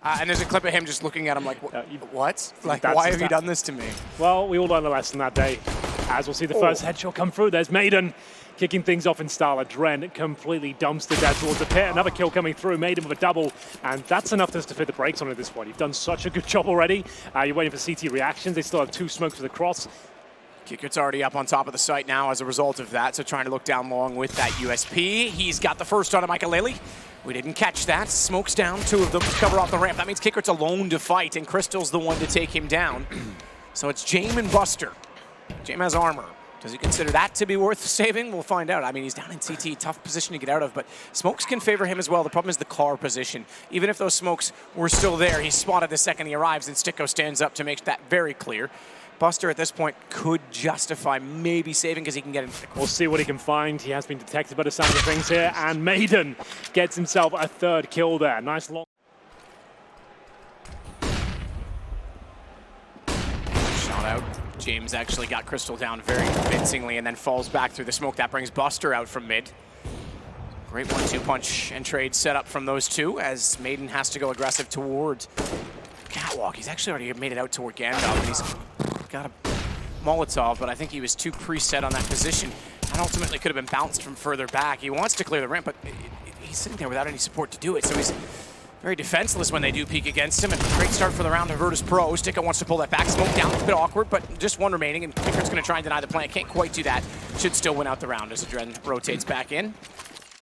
And there's a clip of him just looking at him like, what? Like, why have you done this to me? Well, we all learned a lesson that day. As we'll see the first headshot come through, there's Maiden kicking things off in style. Dren completely dumpster dead towards the pit. Another kill coming through, Maiden with a double, and that's enough just to fit the brakes on at this point. You've done such a good job already. You're waiting for CT reactions. They still have 2 smokes with the cross. Kickert's already up on top of the site now as a result of that, so trying to look down long with that USP. He's got the first on Michaelele. We didn't catch that. Smokes down, 2 of them cover off the ramp. That means Kickert's alone to fight, and Crystal's the one to take him down. So it's Jame and Buster. Jame has armor. Does he consider that to be worth saving? We'll find out. I mean, he's down in CT, tough position to get out of, but smokes can favor him as well. The problem is the car position. Even if those smokes were still there, he's spotted the second he arrives, and STYKO stands up to make that very clear. Buster at this point could justify maybe saving because he can get in. We'll see what he can find. He has been detected by the sound of things here, and Maiden gets himself a 3rd kill there. Nice long. Shot out. James actually got Crystal down very convincingly and then falls back through the smoke. That brings Buster out from mid. Great 1-2 punch and trade set up from those 2 as Maiden has to go aggressive towards Catwalk. He's actually already made it out toward Gandalf, and he's got a Molotov, but I think he was too preset on that position. That ultimately could have been bounced from further back. He wants to clear the ramp, but he's sitting there without any support to do it, so he's very defenseless when they do peek against him. And great start for the round of Virtus.pro. STYKO wants to pull that back. Smoke down, a bit awkward, but just 1 remaining, and Kicker's going to try and deny the plant. Can't quite do that. Should still win out the round as Adren rotates back in.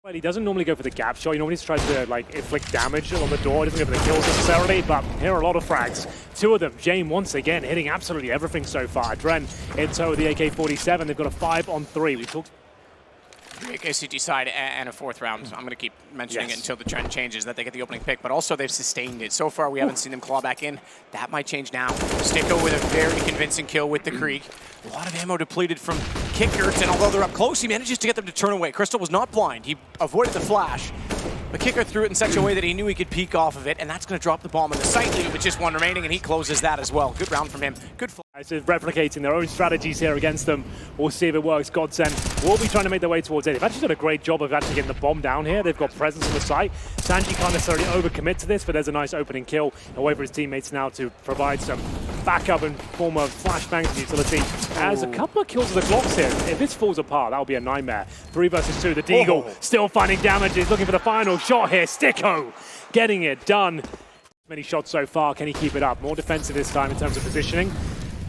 Well, he doesn't normally go for the gap shot. He normally just tries to like inflict damage on the door. He doesn't go for the kills necessarily, but here are a lot of frags. 2 of them. Jame once again hitting absolutely everything so far. Dren in tow with the AK-47. They've got a 5-on-3. We talked. AKCT side and a 4th round. I'm going to keep mentioning it until the trend changes that they get the opening pick, but also they've sustained it. So far, we haven't seen them claw back in. That might change now. STYKO with a very convincing kill with the Krieg. A lot of ammo depleted from Kickert, and although they're up close, he manages to get them to turn away. Crystal was not blind. He avoided the flash. But Kicker threw it in such a way that he knew he could peek off of it, and that's going to drop the bomb in the site lead with just 1 remaining, and he closes that as well. Good round from him. Good flash. So replicating their own strategies here against them. We'll see if it works. GODSENT will be trying to make their way towards it. They've actually done a great job of actually getting the bomb down here. They've got presence on the site. Sanji can't necessarily overcommit to this, but there's a nice opening kill. Away for his teammates now to provide some backup in form of flashbangs and utility. As a couple of kills of the Glocks here. If this falls apart, that'll be a nightmare. 3 versus 2. The Deagle still finding damage. He's looking for the final shot here. STYKO getting it done. Many shots so far. Can he keep it up? More defensive this time in terms of positioning.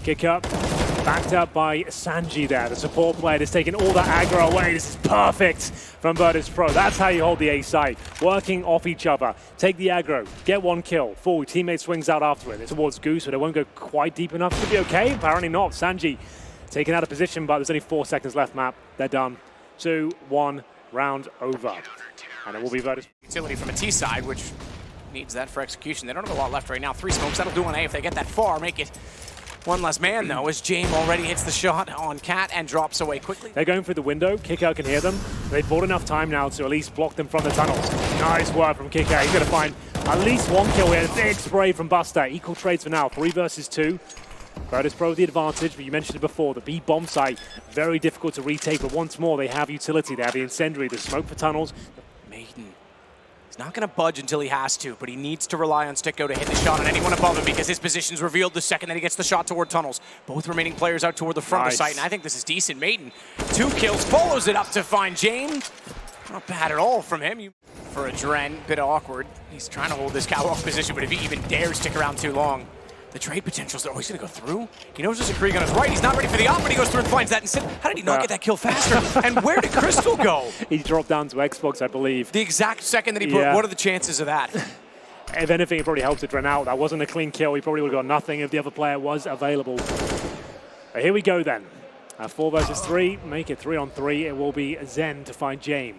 Kick up, backed up by Sanji there. The support player is taking all that aggro away. This is perfect from Virtus.pro. That's how you hold the A site. Working off each other. Take the aggro, get 1 kill. Forward, teammate swings out after it. It's towards Goose, but it won't go quite deep enough to be okay. Apparently not. Sanji taken out of position, but there's only 4 seconds left, map. They're done. 2-1, round over. And it will be Virtus. Utility from a T side, which needs that for execution. They don't have a lot left right now. 3 smokes, that'll do on A if they get that far. Make it 1 less man, though, as Jame already hits the shot on Cat and drops away quickly. They're going through the window. Kicker can hear them. They've bought enough time now to at least block them from the tunnels. Nice work from Kicker. He's going to find at least 1 kill here. Big spray from Buster. Equal trades for now. 3 versus 2. Virtus.pro with the advantage, but you mentioned it before. The B bomb site, very difficult to retake, but once more, they have utility. They have the incendiary, the smoke for tunnels. Maiden. He's not going to budge until he has to, but he needs to rely on STYKO to hit the shot on anyone above him because his position's revealed the second that he gets the shot toward tunnels. Both remaining players out toward the front of the site, and I think this is decent. Maiden, 2 kills, follows it up to find James. Not bad at all from him. For a Dren, bit awkward. He's trying to hold this catwalk position, but if he even dares stick around too long, the trade potential's there. Oh, he's going to go through. He knows there's a Krieg on his right. He's not ready for the op, but he goes through and finds that instead. How did he not get that kill faster? And where did Crystal go? He dropped down to Xbox, I believe. The exact second that he put. What are the chances of that? If anything, it probably helped to Dren out. That wasn't a clean kill. He probably would have got nothing if the other player was available. But here we go then. 4 versus 3. Make it 3-on-3. It will be Zen to find Jame.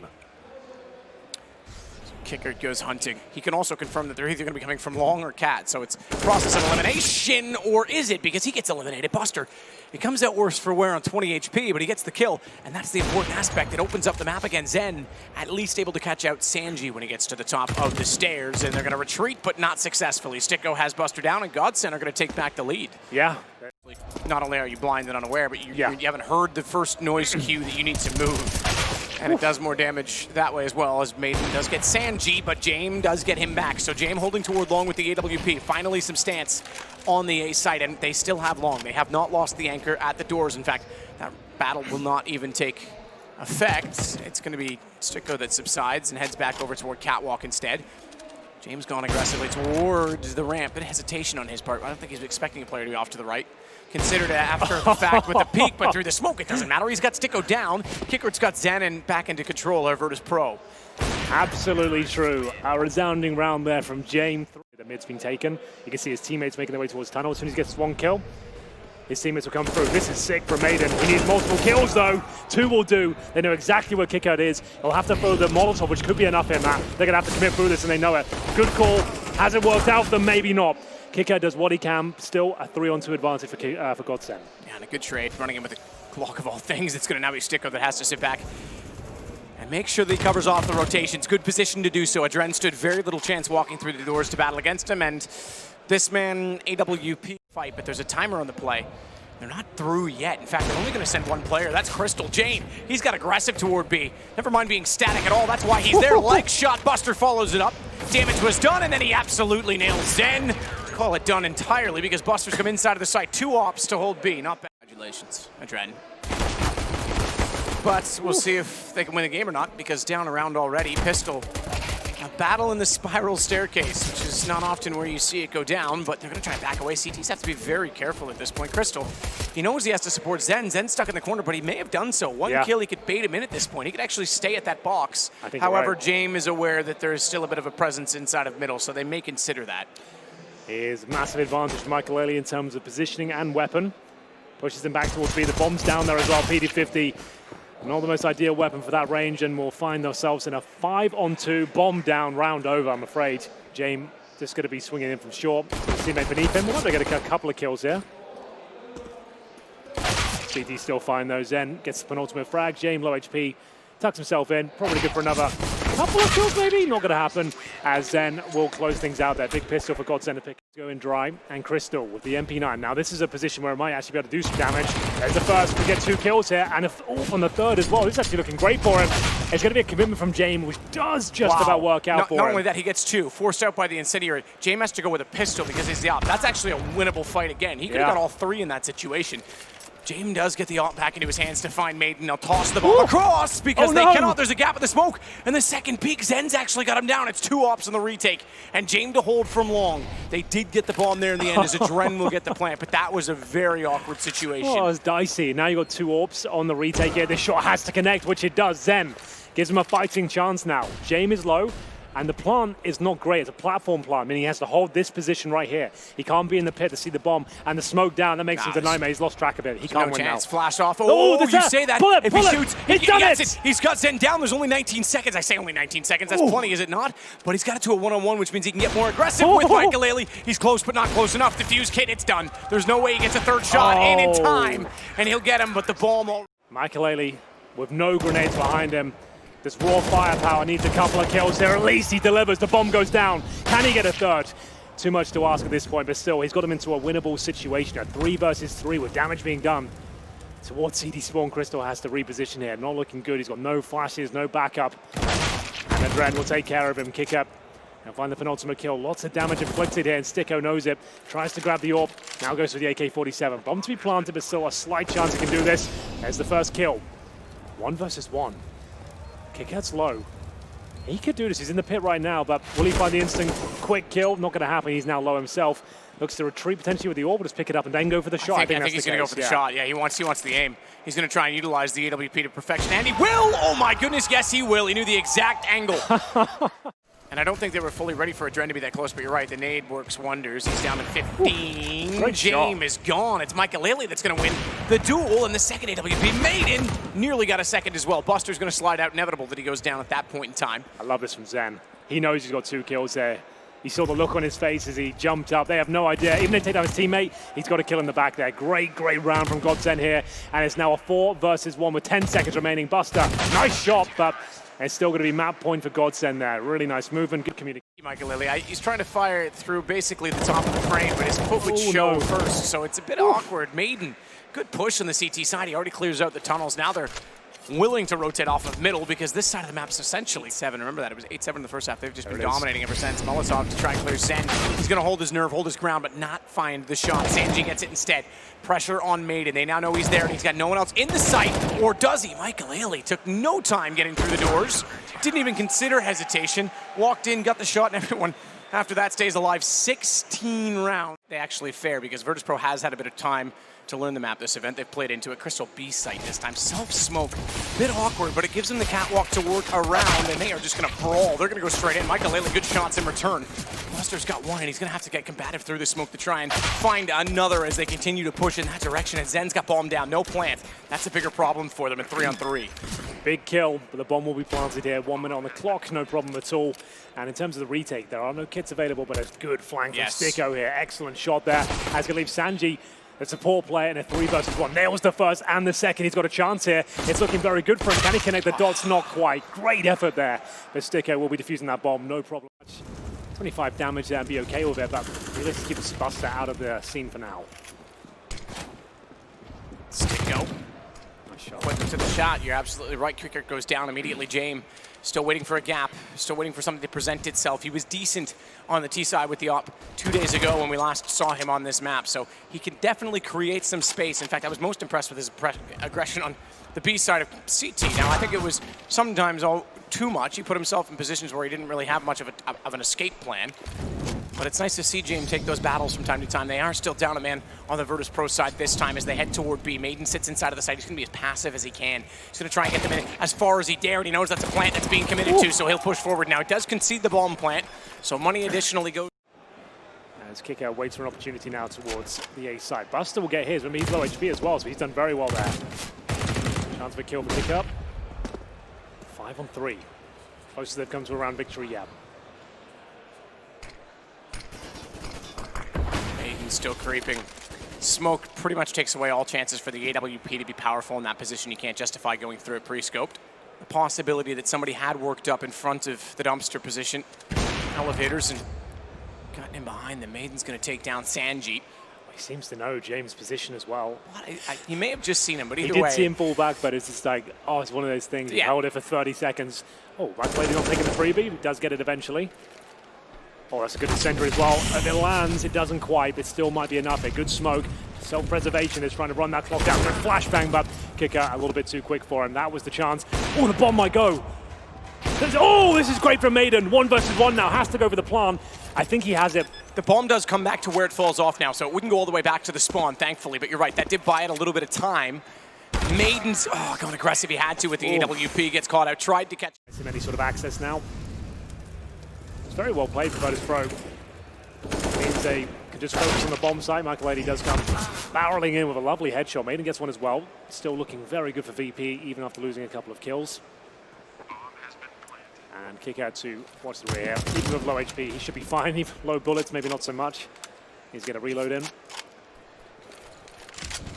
Kicker goes hunting. He can also confirm that they're either going to be coming from Long or Cat, so it's process of elimination, or is it? Because he gets eliminated. Buster, it comes out worse for wear on 20 HP, but he gets the kill, and that's the important aspect. It opens up the map again. Zen at least able to catch out Sanji when he gets to the top of the stairs, and they're going to retreat, but not successfully. STYKO has Buster down, and GODSENT are going to take back the lead. Yeah. Not only are you blind and unaware, but you haven't heard the first noise cue that you need to move. And it does more damage that way as well, as Maiden does get Sanji, but Jame does get him back. So Jame holding toward long with the AWP. Finally some stance on the A site, and they still have long. They have not lost the anchor at the doors. In fact, that battle will not even take effect. It's going to be STYKO that subsides and heads back over toward Catwalk instead. James gone aggressively towards the ramp. Bit of hesitation on his part. I don't think he's expecting a player to be off to the right. Considered it after the fact with the peek, but through the smoke, it doesn't matter. He's got STYKO down. Kickert's got Zen back into control, our Virtus.pro. Absolutely true. A resounding round there from James. The mid's been taken. You can see his teammates making their way towards tunnel. As soon as he gets one kill, his teammates will come through. This is sick for Maiden. He needs multiple kills though. 2 will do. They know exactly where Kickout is. He'll have to throw the Molotov, which could be enough in that. They're going to have to commit through this and they know it. Good call. Has it worked out for them? Maybe not. Kickout does what he can. Still a 3-on-2 advantage for GODSENT. Yeah, and a good trade. Running in with a Glock of all things. It's going to now be STYKO that has to sit back and make sure that he covers off the rotations. Good position to do so. Adren stood very little chance walking through the doors to battle against him, and this man, AWP fight, but there's a timer on the play. They're not through yet. In fact, they're only going to send one player. That's Crystal. Jane, he's got aggressive toward B. Never mind being static at all. That's why he's there. Leg shot. Buster follows it up. Damage was done, and then he absolutely nails Zen. Call it done entirely because Buster's come inside of the site. 2 ops to hold B. Not bad. Congratulations, Adren. But we'll see if they can win the game or not, because down around already. Pistol, a battle in the spiral staircase, which is not often where you see it go down, but they're going to try to back away. CTs have to be very careful at this point. Crystal, he knows he has to support Zen. Zen's stuck in the corner, but he may have done so. One kill, he could bait him in at this point. He could actually stay at that box. However, right. Jame is aware that there is still a bit of a presence inside of middle, so they may consider that. Here's massive advantage to Michael in terms of positioning and weapon. Pushes him back towards B. The bomb's down there as well. PD-50. Not the most ideal weapon for that range, and we'll find ourselves in a 5-on-2 bomb down round over, I'm afraid. Jame just going to be swinging in from short. Teammate beneath him. We're going to get a couple of kills here. CT still fine though. Zen gets the penultimate frag. Jame low HP. Tucks himself in. Probably good for another couple of kills maybe. Not going to happen as Zen will close things out there. Big pistol for GODSENT to pick. Going dry. And Crystal with the MP9. Now this is a position where it might actually be able to do some damage. There's the first. We get 2 kills here. And off on the third as well. This is actually looking great for him. It's going to be a commitment from Jame, which does just about work out for him. Not only that, he gets 2. Forced out by the Incendiary. Jame has to go with a pistol because he's the op. That's actually a winnable fight again. He could have got all 3 in that situation. Jame does get the op back into his hands to find Maiden. They'll toss the ball across because they cannot. There's a gap in the smoke. And the second peek, Zen's actually got him down. It's 2 ops on the retake. And Jame to hold from long. They did get the bomb there in the end as Adren will get the plant. But that was a very awkward situation. Oh, it was dicey. Now you got 2 ops on the retake here. This shot has to connect, which it does. Zen gives him a fighting chance now. Jame is low. And the plant is not great. It's a platform plant, meaning he has to hold this position right here. He can't be in the pit to see the bomb and the smoke down. That makes him the nightmare. He's lost track of it. He can't win now. Flash off. Oh, you say that. If he shoots, he gets it. He's got Zen down. There's only 19 seconds. I say only 19 seconds. That's plenty, is it not? But he's got it to a 1-on-1, which means he can get more aggressive with Michael. He's close, but not close enough. Diffuse kit, it's done. There's no way he gets a 3rd shot in time. And he'll get him, but the bomb... Michael with no grenades behind him. This raw firepower needs a couple of kills here. At least he delivers. The bomb goes down. Can he get a 3rd? Too much to ask at this point, but still, he's got him into a winnable situation. A 3 versus 3 with damage being done. Towards CD Spawn, Crystal has to reposition here. Not looking good. He's got no flashes, no backup. And Adren will take care of him. Kick up and find the penultimate kill. Lots of damage inflicted here, and STYKO knows it. Tries to grab the AWP. Now goes for the AK-47. Bomb to be planted, but still a slight chance he can do this. There's the first kill. 1 versus 1. Kickout's low. He could do this. He's in the pit right now, but will he find the instant quick kill? Not going to happen. He's now low himself. Looks to retreat potentially with the AWP, just pick it up and then go for the shot. I think he's going to go for the shot. Yeah, he wants the aim. He's going to try and utilize the AWP to perfection, and he will! Oh my goodness, yes he will. He knew the exact angle. And I don't think they were fully ready for Adren to be that close, but you're right, the nade works wonders. He's down to 15. Jame is gone. It's Michael that's going to win the duel, and the second AWP. Maiden nearly got a second as well. Buster's going to slide out, inevitable that he goes down at that point in time. I love this from Zen. He knows he's got 2 kills there. He saw the look on his face as he jumped up. They have no idea. Even if they take down his teammate, he's got a kill in the back there. Great, great round from GODSENT here. And it's now a 4 versus 1 with 10 seconds remaining. Buster, nice shot, but it's still going to be map point for GODSENT there. Really nice movement, good communication. Michael he's trying to fire it through basically the top of the frame, but his foot would show first, so it's a bit awkward. Maiden, good push on the CT side. He already clears out the tunnels. Now they're willing to rotate off of middle because this side of the map's essentially 7. Remember that, it was 8-7 in the first half. They've just been dominating ever since. Molotov to try and clear Zen. He's going to hold his nerve, hold his ground, but not find the shot. Sanji gets it instead. Pressure on Maiden. They now know he's there and he's got no one else in the sight. Or does he? Michael Ailey took no time getting through the doors. Didn't even consider hesitation. Walked in, got the shot, and everyone after that stays alive. 16 rounds. They actually fair because Virtus.pro has had a bit of time to learn the map this event. They've played into it. Crystal B site this time. Self-smoke. Bit awkward, but it gives them the catwalk to work around, and they are just going to brawl. They're going to go straight in. Michael Ailey, good shots in return. Buster's got one, and he's going to have to get combative through the smoke to try and find another as they continue to push in that direction. And Zen's got bomb down. No plant. That's a bigger problem for them in 3-on-3. Big kill, but the bomb will be planted here. 1 minute on the clock, no problem at all. And in terms of the retake, there are no kits available, but a good flank from STYKO here. Excellent shot there. As going to leave Sanji, the support player, in a 3 versus 1. Nails the first and the second. He's got a chance here. It's looking very good for him. Can he connect the dots? Not quite. Great effort there. But STYKO will be defusing that bomb, no problem. 25 damage there and be okay with it, but really let's keep Buster out of the scene for now. STYKO. Nice shot. Quick to the shot. You're absolutely right. Kicker goes down immediately. James still waiting for a gap. Still waiting for something to present itself. He was decent on the T side with the AWP 2 days ago when we last saw him on this map. So he can definitely create some space. In fact, I was most impressed with his aggression on the B side of CT. Now, I think it was sometimes all too much. He put himself in positions where he didn't really have much of an escape plan. But it's nice to see James take those battles from time to time. They are still down a man on the Virtus.pro side this time as they head toward B. Maiden sits inside of the site. He's going to be as passive as he can. He's going to try and get them in as far as he dare, and he knows that's a plant that's being committed to, so he'll push forward now. It does concede the bomb plant, so money additionally goes. As Kicker waits for an opportunity now towards the A side. Buster will get his. Remember, he's low HP as well, so he's done very well there. Chance of a kill for pickup. 5-on-3. Closest they've come to a round victory yet. Still creeping. Smoke pretty much takes away all chances for the AWP to be powerful in that position. You can't justify going through it pre-scoped. The possibility that somebody had worked up in front of the dumpster position, elevators, and gotten in behind the Maiden's going to take down Sanji. He seems to know James' position as well. He may have just seen him, but either way. He did see him fall back, but it's just like, oh, it's one of those things. He held it for 30 seconds. Oh, right lady not taking the freebie. He does get it eventually. Oh, that's a good center as well. If it lands, it doesn't quite, but still might be enough. A good smoke. Self-preservation is trying to run that clock down. A flashbang, but Kicker a little bit too quick for him. That was the chance. Oh, the bomb might go. Oh, this is great from Maiden. 1 versus 1 now. Has to go for the plan. I think he has it. The bomb does come back to where it falls off now, so it wouldn't go all the way back to the spawn, thankfully. But you're right, that did buy it a little bit of time. Maiden's, going aggressive he had to with the AWP. Gets caught out. Tried to catch. Any sort of access now. Very well played for Virtus.pro. Means they can just focus on the bomb site. Michael Ailey does come barreling in with a lovely headshot. Maiden gets one as well. Still looking very good for VP, even after losing a couple of kills. And kick out to watch the rear. Even with low HP, he should be fine. Even low bullets, maybe not so much. He's going to reload in.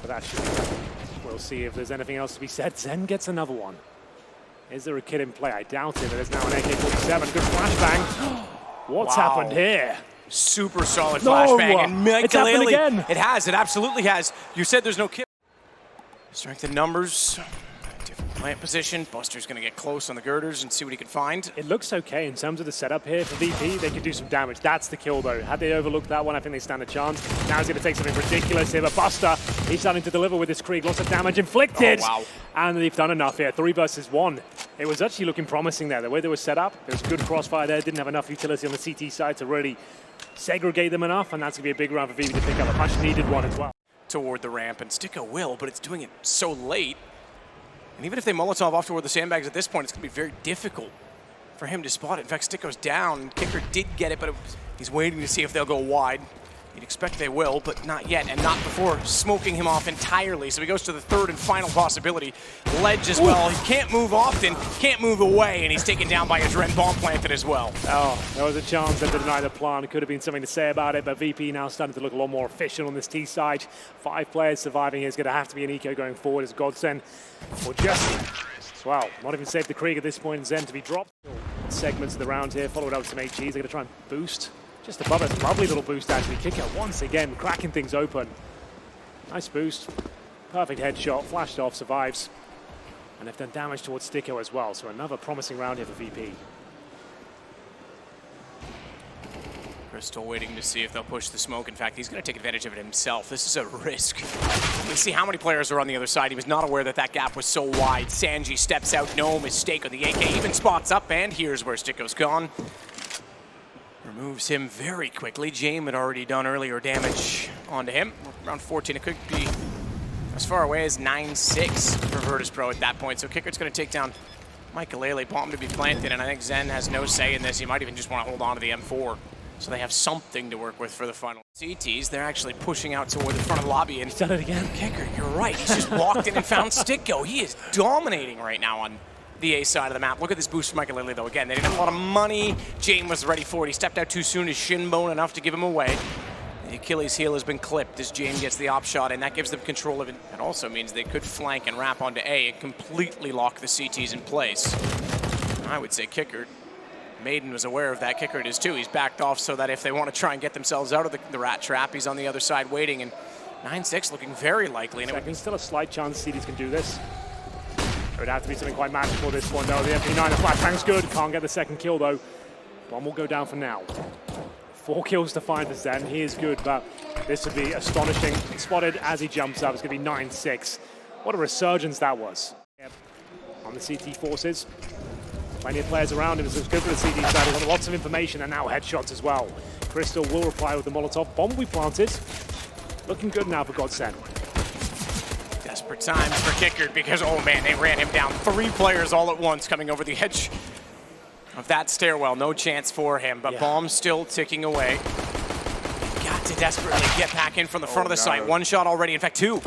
But that should be good. We'll see if there's anything else to be said. Zen gets another one. Is there a kid in play? I doubt it, but there's now an AK-47. Good flashbang. What's happened here? Super solid flashbang. And it's happened again. It has. It absolutely has. You said there's no kid. Strength in numbers. Different plant position. Buster's going to get close on the girders and see what he can find. It looks okay in terms of the setup here for VP. They could do some damage. That's the kill, though. Had they overlooked that one, I think they stand a chance. Now he's going to take something ridiculous here, but Buster, he's starting to deliver with his Krieg. Lots of damage inflicted. Oh, wow. And they've done enough here. 3 versus 1. It was actually looking promising there. The way they were set up, there was good crossfire there. Didn't have enough utility on the CT side to really segregate them enough, and that's going to be a big round for VP to pick up. A much needed one as well. Toward the ramp, and STYKO will, but it's doing it so late. And even if they Molotov off toward the sandbags at this point, it's going to be very difficult for him to spot it. In fact, STYKO's down. Kicker did get it, but he's waiting to see if they'll go wide. You'd expect they will, but not yet, and not before smoking him off entirely. So he goes to the third and final possibility. Ledge as well. He can't move often, can't move away, and he's taken down by a Dren bomb planted as well. Oh, there was a chance to deny the plan. It could have been something to say about it, but VP now starting to look a lot more efficient on this T side. 5 players surviving here is going to have to be an eco going forward as GODSENT or Jesse. Well, not even saved the Krieg at this point. Zen to be dropped. Segments of the round here, followed up with some HEs. They're going to try and boost. Just above it, lovely little boost actually. Kick out once again, cracking things open. Nice boost. Perfect headshot, flashed off, survives. And they've done damage towards STYKO as well, so another promising round here for VP. Crystal waiting to see if they'll push the smoke. In fact, he's going to take advantage of it himself. This is a risk. We see how many players are on the other side. He was not aware that that gap was so wide. Sanji steps out, no mistake on the AK, even spots up, and here's where STYKO's gone. Removes him very quickly. James had already done earlier damage onto him. Around 14, it could be as far away as 9-6 for Virtus.pro at that point. So Kickert's going to take down Michaelele, bomb to be planted, and I think Zen has no say in this. He might even just want to hold on to the M4. So they have something to work with for the final. CTs, they're actually pushing out toward the front of the lobby. And he's done it again. Kicker, you're right. He's just walked in and found STYKO. He is dominating right now on the A side of the map. Look at this boost from Michaelele, though. Again, they didn't have a lot of money. James was ready for it. He stepped out too soon. His shin bone enough to give him away. The Achilles heel has been clipped as James gets the op shot, and that gives them control of it. That also means they could flank and wrap onto A and completely lock the CTs in place. I would say Kicker. Maiden was aware of that. Kicker is too. He's backed off so that if they want to try and get themselves out of the rat trap, he's on the other side waiting. And 9-6 looking very likely. And there's still a slight chance CTs can do this. It would have to be something quite magical this one, though. The MP9, the flashbang's good. Can't get the second kill, though. Bomb will go down for now. 4 kills to find for Zen. He is good, but this would be astonishing. Spotted as he jumps up. It's going to be 9-6. What a resurgence that was. Yep. On the CT forces. Plenty of players around him, so it's good for the CD side. He's got lots of information and now headshots as well. Crystal will reply with the Molotov. Bomb will be planted. Looking good now for GODSENT. Desperate times for Kicker because, oh man, they ran him down. 3 players all at once coming over the edge of that stairwell. No chance for him, but Bomb's still ticking away. Got to desperately get back in from the front of the site. 1 shot already, in fact 2.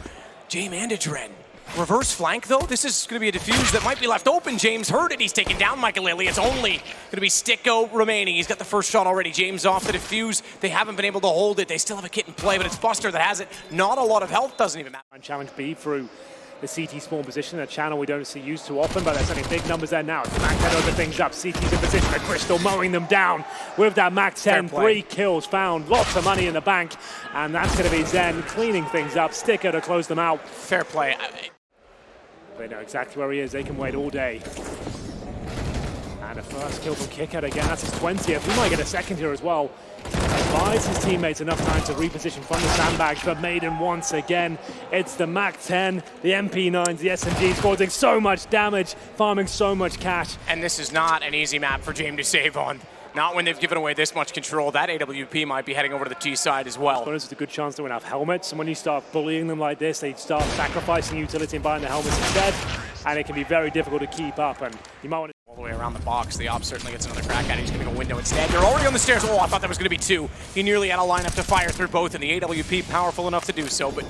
James and Adren. Reverse flank, though. This is going to be a defuse that might be left open. James heard it. He's taking down Michaelele. It's only going to be STYKO remaining. He's got the first shot already. James off the defuse. They haven't been able to hold it. They still have a kit in play, but it's Buster that has it. Not a lot of health. Doesn't even matter. Challenge B through the CT spawn position, a channel we don't see used too often, but there's only big numbers there now. Mac 10 over things up. CT's in position. And Crystal mowing them down with that Mac 10. 3 kills found. Lots of money in the bank. And that's going to be Zen cleaning things up. STYKO to close them out. Fair play. They know exactly where he is. They can wait all day. And a first kill from Kicker again. That's his 20th. We might get a second here as well. Buys his teammates enough time to reposition from the sandbags, but Maiden once again. It's the Mac 10, the MP9s, the SMGs causing so much damage, farming so much cash. And this is not an easy map for James to save on. Not when they've given away this much control. That AWP might be heading over to the T side as well. There's a good chance to win off helmets, and when you start bullying them like this, they start sacrificing utility and buying the helmets instead, and it can be very difficult to keep up, and you might want to... All the way around the box, the op certainly gets another crack at it. He's going to go window instead. They're already on the stairs. Oh, I thought that was going to be 2. He nearly had a lineup to fire through both, and the AWP powerful enough to do so, but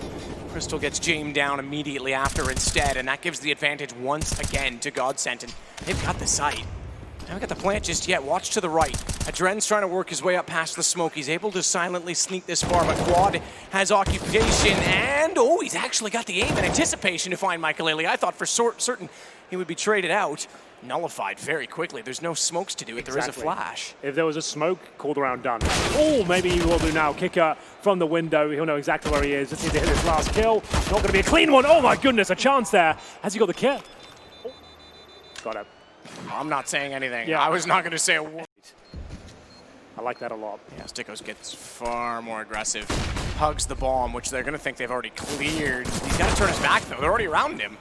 Crystal gets James down immediately after instead, and that gives the advantage once again to GODSENT, and they've got the site. Haven't got the plant just yet. Watch to the right. Adren's trying to work his way up past the smoke. He's able to silently sneak this far, but Quad has occupation, and oh, he's actually got the aim and anticipation to find Michaelele. I thought for certain he would be traded out. Nullified very quickly. There's no smokes to do it. There is a flash. If there was a smoke, called around done. Oh, maybe he will do now. Kicker from the window. He'll know exactly where he is. Just need to hit his last kill. Not going to be a clean one. Oh my goodness, a chance there. Has he got the kill? Oh. Got it. I'm not saying anything. Yeah. I was not going to say a word. I like that a lot. Yeah, STYKO gets far more aggressive. Hugs the bomb, which they're going to think they've already cleared. He's got to turn his back, though. They're already around him.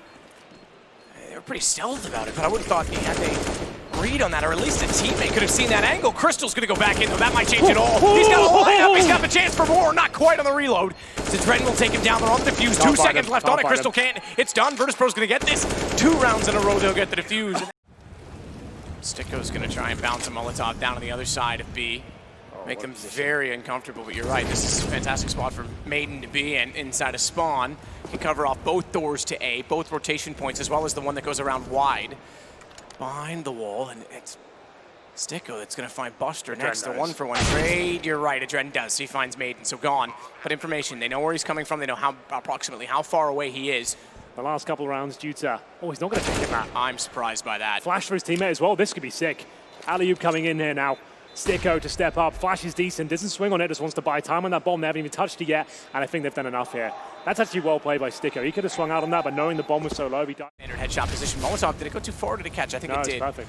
They're pretty stealth about it, but I would have thought he had a read on that, or at least a teammate could have seen that angle. Crystal's going to go back in, though. That might change it all. He's got a lineup. He's got the chance for more. Not quite on the reload. Adren will take him down. They're on the defuse. 2 seconds left on it. Crystal can't. It's done. Virtus.pro's going to get this. 2 rounds in a row, they'll get the defuse. STYKO's going to try and bounce a Molotov down on the other side of B. Make them very uncomfortable, but you're right. This is a fantastic spot for Maiden to be in. Inside a spawn, can cover off both doors to A, both rotation points, as well as the one that goes around wide. Behind the wall, and it's STYKO that's going to find Buster next to 1-for-1 trade. You're right, Adren does. He finds Maiden, so gone. But information, they know where he's coming from. They know approximately how far away he is. The last couple of rounds due to... Oh, he's not going to take him out. I'm surprised by that. Flash for his teammate as well. This could be sick. Alley-oop coming in here now. STYKO to step up. Flash is decent, doesn't swing on it, just wants to buy time on that bomb. They haven't even touched it yet, and I think they've done enough here. That's actually well played by STYKO. He could have swung out on that, but knowing the bomb was so low, he died. Standard headshot position. Molotov, did it go too far or did it catch? I think No, it did. it's perfect.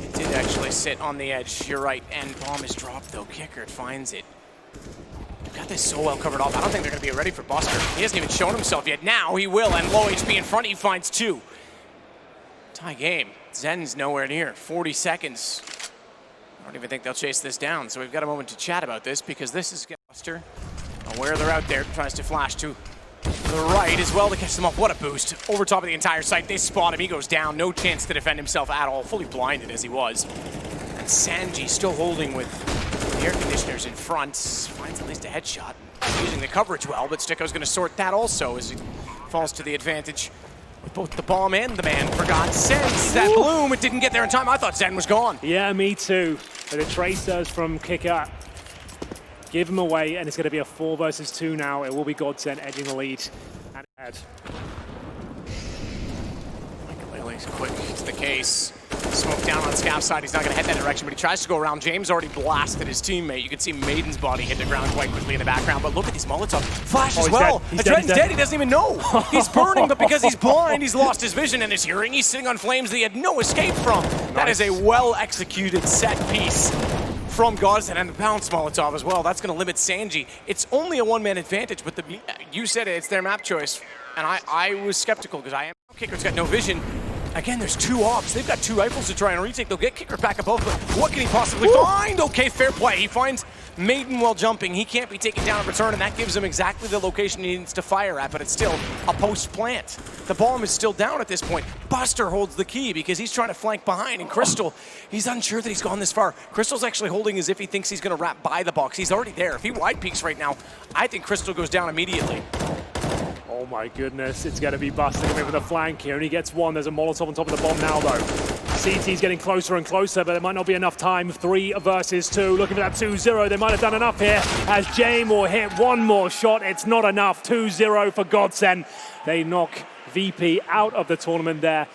It did actually sit on the edge. You're right. And bomb is dropped though. Kicker finds it. Got this so well covered off. I don't think they're going to be ready for Buster. He hasn't even shown himself yet. Now he will. And low HP in front. He finds two. Tie game. Zen's nowhere near. 40 seconds. I don't even think they'll chase this down. So we've got a moment to chat about this because this is Buster. Aware they're out there. Tries to flash to the right as well to catch them up. What a boost. Over top of the entire site. They spot him. He goes down. No chance to defend himself at all. Fully blinded as he was. And Sanji still holding with the air conditioners in front. Finds at least a headshot. Using the coverage well, but STYKO's going to sort that also as he falls to the advantage with both the bomb and the man. For God's sakes, that bloom, it didn't get there in time. I thought Zen was gone. Yeah, me too. But the tracers from Kicker give him away, and it's going to be a 4 versus 2 now. It will be GODSENT edging the lead. And ahead. Lele's quick, it's the case. Smoke down on Scav's side, he's not going to head that direction, but he tries to go around. James already blasted his teammate. You can see Maiden's body hit the ground quite quickly in the background, but look at these Molotov. Flash as well. Adren's dead, he doesn't even know. He's burning, but because he's blind, he's lost his vision and his hearing. He's sitting on flames that he had no escape from. Nice. That is a well-executed set piece from GODSENT, and the bounce Molotov as well. That's going to limit Sanji. It's only a one-man advantage, but you said it, it's their map choice. And I was skeptical because Kicker's got no vision. Again, there's 2 ops. They've got 2 rifles to try and retake. They'll get Kicker back above, but what can he possibly find? Okay, fair play. He finds Maiden while jumping. He can't be taken down in return, and that gives him exactly the location he needs to fire at, but it's still a post plant. The bomb is still down at this point. Buster holds the key because he's trying to flank behind, and Crystal, he's unsure that he's gone this far. Crystal's actually holding as if he thinks he's going to wrap by the box. He's already there. If he wide peeks right now, I think Crystal goes down immediately. Oh my goodness, it's going to be Buster coming with a flank here, and he gets one. There's a Molotov on top of the bomb now, though. CT's getting closer and closer, but it might not be enough time. 3 versus 2, looking for that 2-0. They might have done enough here, as James will hit one more shot. It's not enough. 2-0 for GODSENT. They knock VP out of the tournament there.